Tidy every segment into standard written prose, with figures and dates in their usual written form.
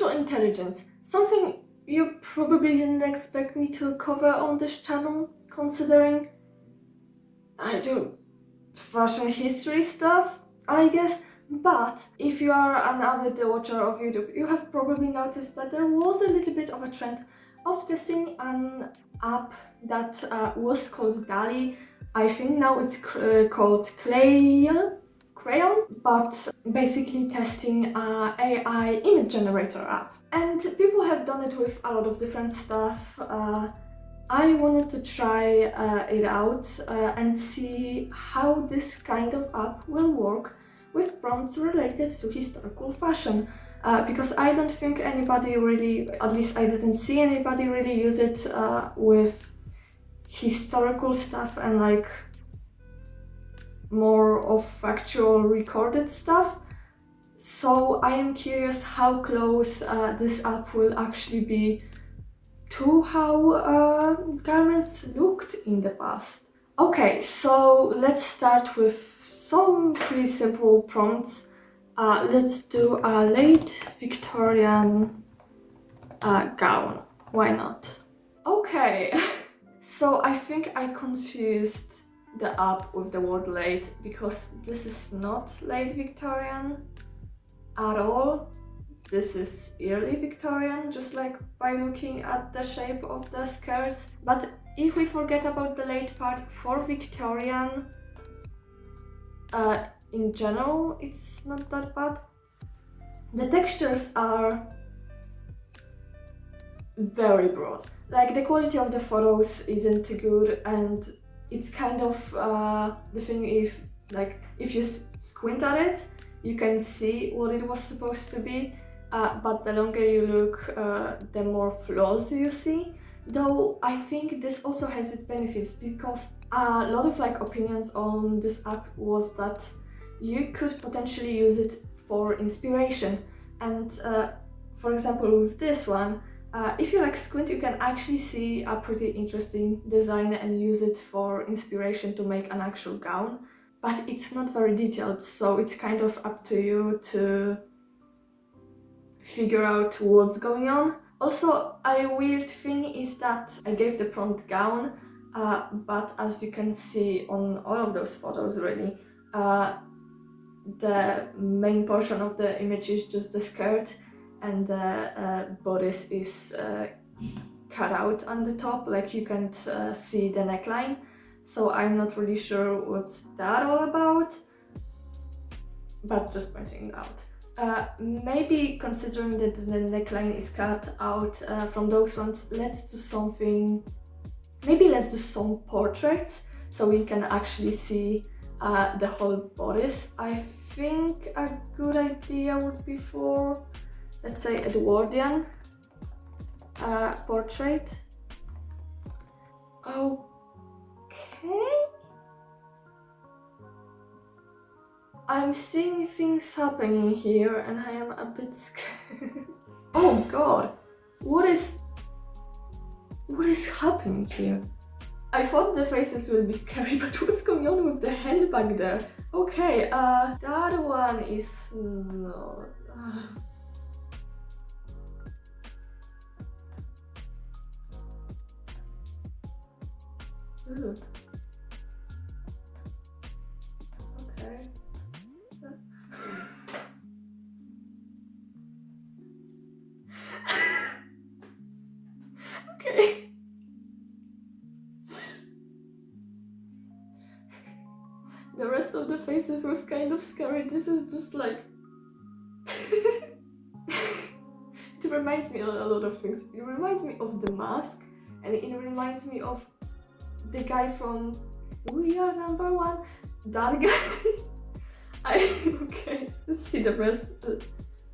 Artificial intelligence, something you probably didn't expect me to cover on this channel, considering I do fashion history stuff, I guess. But if you are an avid watcher of YouTube, you have probably noticed that there was a little bit of a trend of testing an app that was called Dall-e. I think now it's called Craiyon, but basically testing an AI image generator app. And people have done it with a lot of different stuff. I wanted to try it out and see how this kind of app will work with prompts related to historical fashion. Because I don't think anybody really, at least I didn't see anybody really use it with historical stuff and like more of factual recorded stuff. So I am curious how close this app will actually be to how garments looked in the past. Okay, so let's start with some pretty simple prompts. Let's do a late Victorian gown. Why not? Okay, so I think I confused the app with the word late because this is not late Victorian at all. This is early Victorian, just like by looking at the shape of the skirts. But if we forget about the late part, for Victorian, in general, it's not that bad. The textures are very broad. Like the quality of the photos isn't good, and it's kind of the thing if you squint at it, you can see what it was supposed to be. But the longer you look, the more flaws you see. Though I think this also has its benefits, because a lot of opinions on this app was that you could potentially use it for inspiration. And for example, with this one, if you squint, you can actually see a pretty interesting design and use it for inspiration to make an actual gown. But it's not very detailed, so it's kind of up to you to figure out what's going on. Also, a weird thing is that I gave the prompt gown, but as you can see on all of those photos really, the main portion of the image is just the skirt, and the bodice is cut out on the top, like you can't see the neckline. So I'm not really sure what's that all about, but just pointing it out. Maybe considering that the neckline is cut out from those ones, let's do something, maybe let's do some portraits so we can actually see the whole bodice. I think a good idea would be for, let's say, Edwardian portrait. Okay. I'm seeing things happening here and I am a bit scared. Oh god, what is happening here? I thought the faces will be scary, but what's going on with the hand back there? Okay, that one is not... Ooh. Okay. Okay. The rest of the faces was kind of scary. This is just like... It reminds me of a lot of things. It reminds me of The Mask, and it reminds me of the guy from We Are Number One. That guy. Okay, let's see the rest.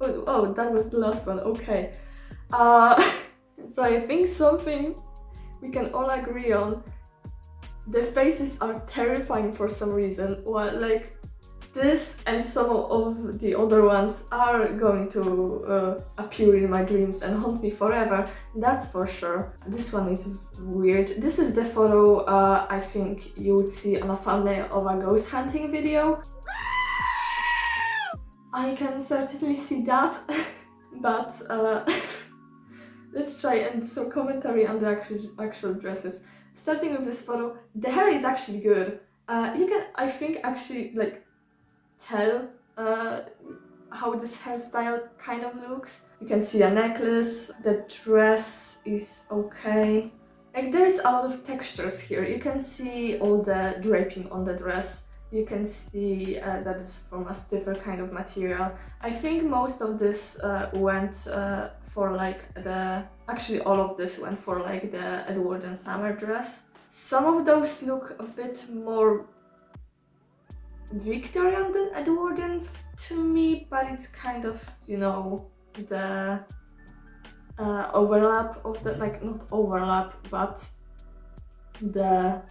Oh, that was the last one. Okay. So I think something we can all agree on. The faces are terrifying for some reason. Well, like this and some of the other ones are going to appear in my dreams and haunt me forever. That's for sure. This one is weird. This is the photo I think you would see on a thumbnail of a ghost hunting video. I can certainly see that. but let's try and some commentary on the actual dresses. Starting with this photo, the hair is actually good. You can, I think, actually like tell how this hairstyle kind of looks. You can see a necklace, the dress is okay. Like there is a lot of textures here. You can see all the draping on the dress. You can see that it's from a stiffer kind of material. I think most of this went for like the... Actually all of this went for like the Edwardian summer dress. Some of those look a bit more Victorian than Edwardian to me, but it's kind of, you know, the overlap of the, like not overlap, but the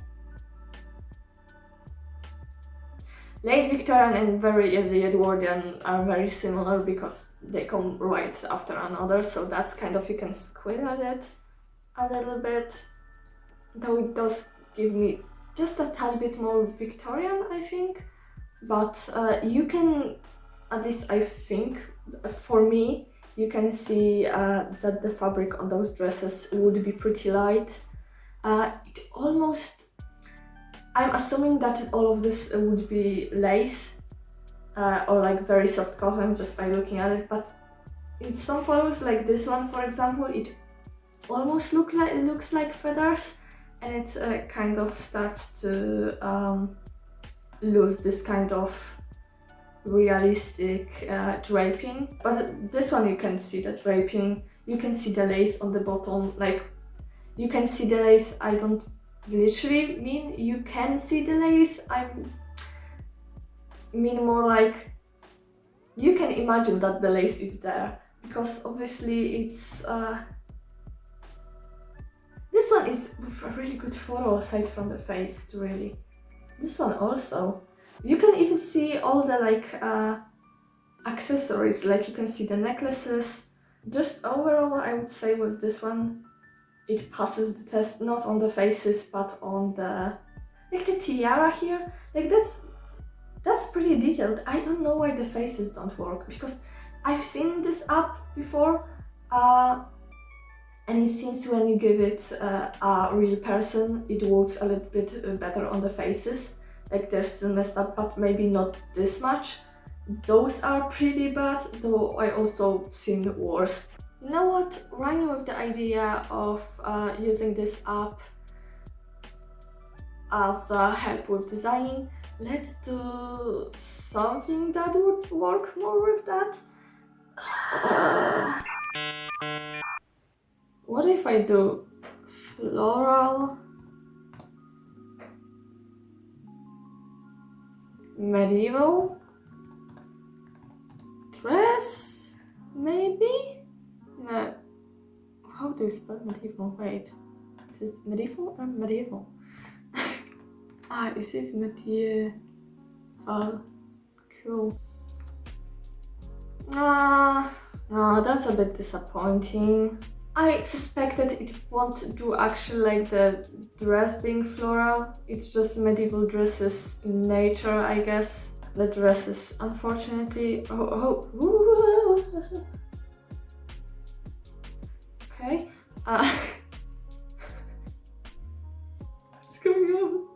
late Victorian and very early Edwardian are very similar because they come right after another, so that's kind of, you can squint at it a little bit, though it does give me just a tad bit more Victorian, I think. But you can, at least I think, for me, you can see that the fabric on those dresses would be pretty light. It almost... I'm assuming that all of this would be lace or like very soft cotton just by looking at it, but in some photos like this one, for example, it almost looks like feathers, and it kind of starts to lose this kind of realistic draping. But this one you can see the draping, you can see the lace on the bottom, like you can see the lace. I don't literally mean you can see the lace, I mean more like you can imagine that the lace is there, because obviously it's this one is a really good photo aside from the face, really. This one also. You can even see all the like accessories, like you can see the necklaces. Just overall, I would say with this one, it passes the test, not on the faces, but on the... like the tiara here, like that's pretty detailed. I don't know why the faces don't work, because I've seen this up before, and it seems when you give it a real person, it works a little bit better on the faces. Like they're still messed up, but maybe not this much. Those are pretty bad, though I also seen worse. You know what? Running with the idea of using this app as help with designing, let's do something that would work more with that. What if I do floral, medieval dress, maybe? No. How do you spell medieval? Wait. Is it medieval or medieval? Is it medieval? Cool. That's a bit disappointing. I suspected it won't do actually like the dress being floral. It's just medieval dresses in nature, I guess. The dresses, unfortunately... Okay. What's going on?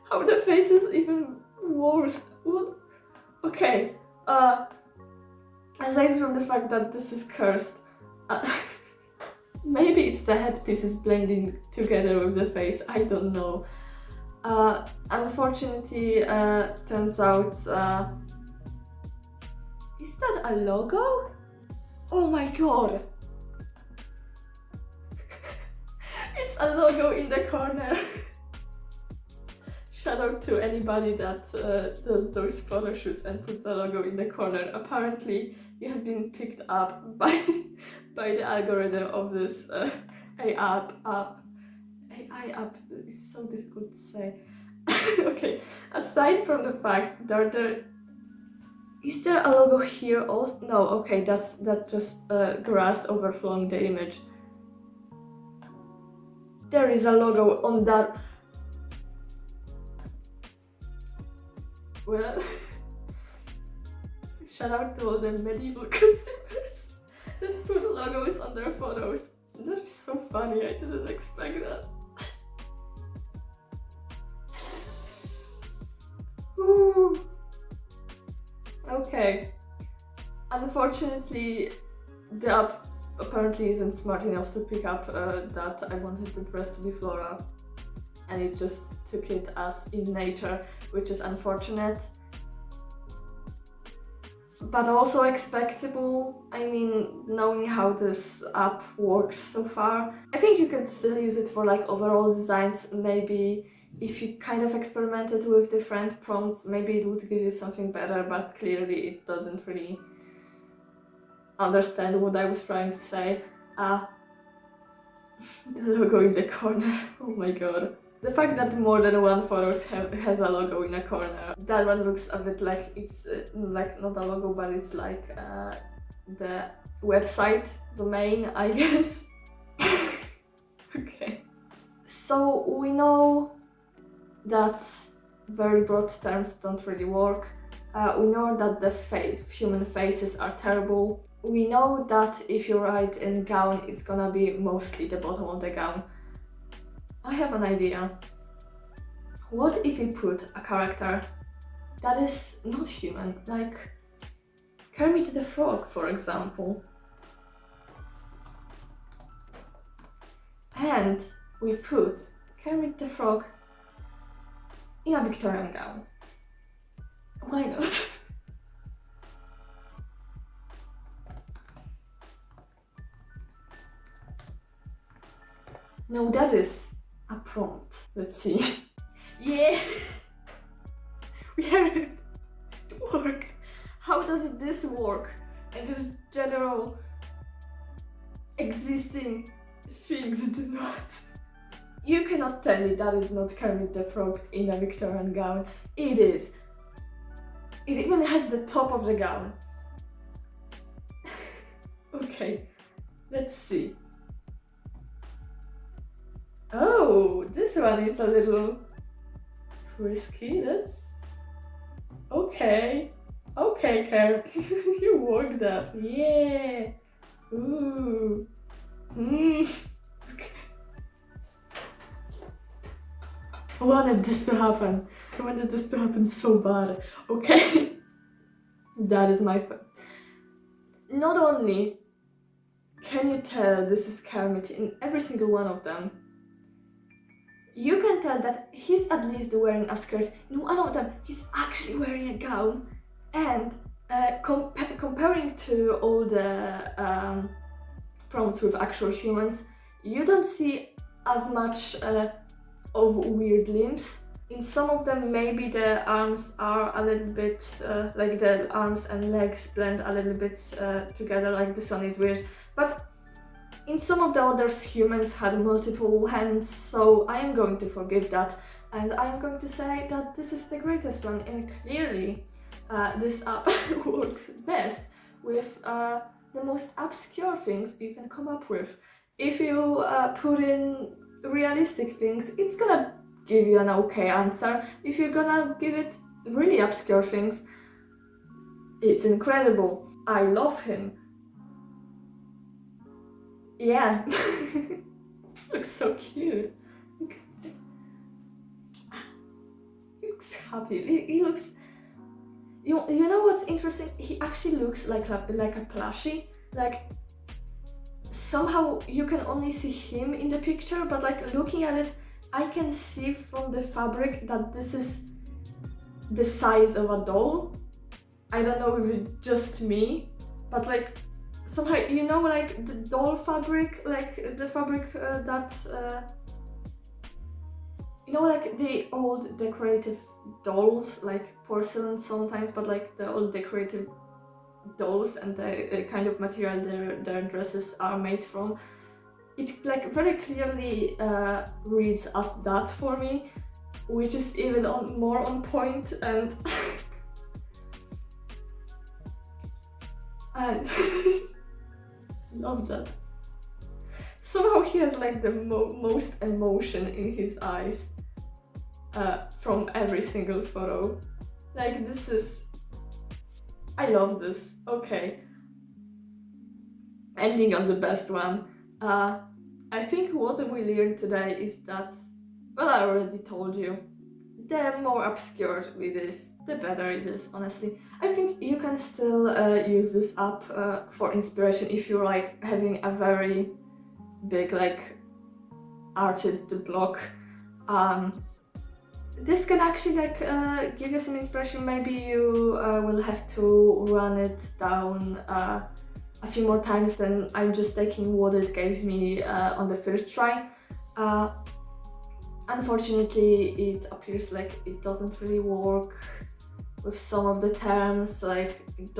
How the face is even worse. What? Okay. Aside from the fact that this is cursed, maybe it's the headpiece is blending together with the face, I don't know. Unfortunately, turns out... is that a logo? Oh my god! It's a logo in the corner. Shout out to anybody that does those photo shoots and puts a logo in the corner. Apparently, you have been picked up by the algorithm of this AI app. It's so difficult to say. Okay, aside from the fact is there a logo here also? No, okay, that's just grass overflowing the image. There is a logo on that. Well, shout out to all the medieval consumers. that put logos on their photos. That is so funny, I didn't expect that. Ooh. Okay. Unfortunately, the app apparently isn't smart enough to pick up that I wanted the dress to be floral, and it just took it as in nature, which is unfortunate. But also expectable. I mean, knowing how this app works so far, I think you could still use it for like overall designs. Maybe if you kind of experimented with different prompts, maybe it would give you something better, but clearly it doesn't really understand what I was trying to say. The logo in the corner, oh my god. The fact that more than one photo has a logo in a corner, that one looks a bit like it's like not a logo, but it's like the website domain, I guess. Okay. So we know that very broad terms don't really work. We know that the human faces are terrible. We know that if you write in gown, it's gonna be mostly the bottom of the gown. I have an idea. What if we put a character that is not human, like Kermit the Frog, for example, and we put Kermit the Frog in a Victorian gown? Why not? No, that is a prompt. Let's see. Yeah! We have it work. How does this work? And this general existing things do not. You cannot tell me that is not Kermit the Frog in a Victorian gown. It is. It even has the top of the gown. Okay, let's see. Oh, this one is a little frisky. That's okay. Okay, Karen, you worked that. Yeah. Ooh. Okay. I wanted this to happen. I wanted this to happen so bad. Okay. That is my Not only can you tell this is Kermit in every single one of them, you can tell that he's at least wearing a skirt. In one of them, he's actually wearing a gown. And comparing to all the prompts with actual humans, you don't see as much of weird limbs. In some of them, maybe the arms are a little bit, like the arms and legs blend a little bit together, like this one is weird. But in some of the others, humans had multiple hands, so I am going to forgive that. And I am going to say that this is the greatest one, and clearly this app works best with the most obscure things you can come up with. If you put in realistic things, it's gonna give you an okay answer. If you're gonna give it really obscure things, it's incredible. I love him. Yeah. Looks so cute. He looks happy. He looks... You know what's interesting? He actually looks like a plushie. Like, somehow you can only see him in the picture, but like looking at it, I can see from the fabric that this is the size of a doll. I don't know if it's just me, but like somehow, you know, like the doll fabric, like the fabric that, you know, like the old decorative dolls, like porcelain sometimes, but like the old decorative dolls and the kind of material their dresses are made from. It like very clearly reads as that for me, which is even more on point, and and love that. Somehow he has like the most emotion in his eyes from every single photo. Like, this is... I love this. Okay. ending on the best one. I think what we learned today is that, well, I already told you, the more obscure it is, the better it is, honestly. I think you can still use this app for inspiration if you're like having a very big like artist block. This can actually like give you some inspiration. Maybe you will have to run it down a few more times than I'm just taking what it gave me on the first try. Unfortunately, it appears like it doesn't really work with some of the terms. Like it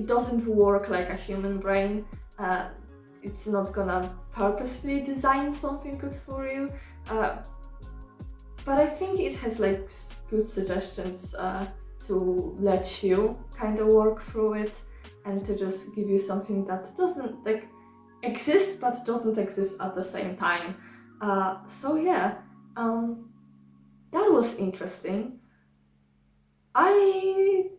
doesn't work like a human brain. It's not gonna purposefully design something good for you. But I think it has like good suggestions to let you kind of work through it and to just give you something that doesn't like exist but doesn't exist at the same time. So yeah, that was interesting. I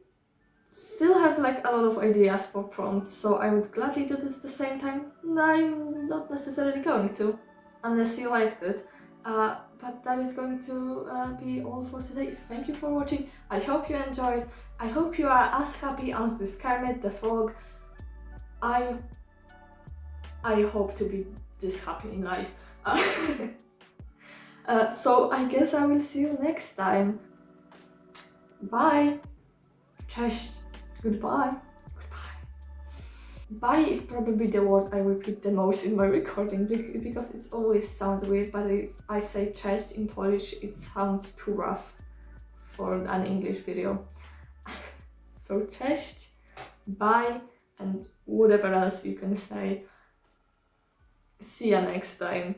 still have like a lot of ideas for prompts, so I would gladly do this at the same time. I'm not necessarily going to, unless you liked it. But that is going to be all for today. Thank you for watching. I hope you enjoyed. I hope you are as happy as this Kermit the Frog. I hope to be this happy in life. So I guess I will see you next time. Bye. Cześć. Goodbye. Bye is probably the word I repeat the most in my recording because it always sounds weird, but if I say cześć in Polish, it sounds too rough for an English video. So cześć, bye, and whatever else you can say. See ya next time.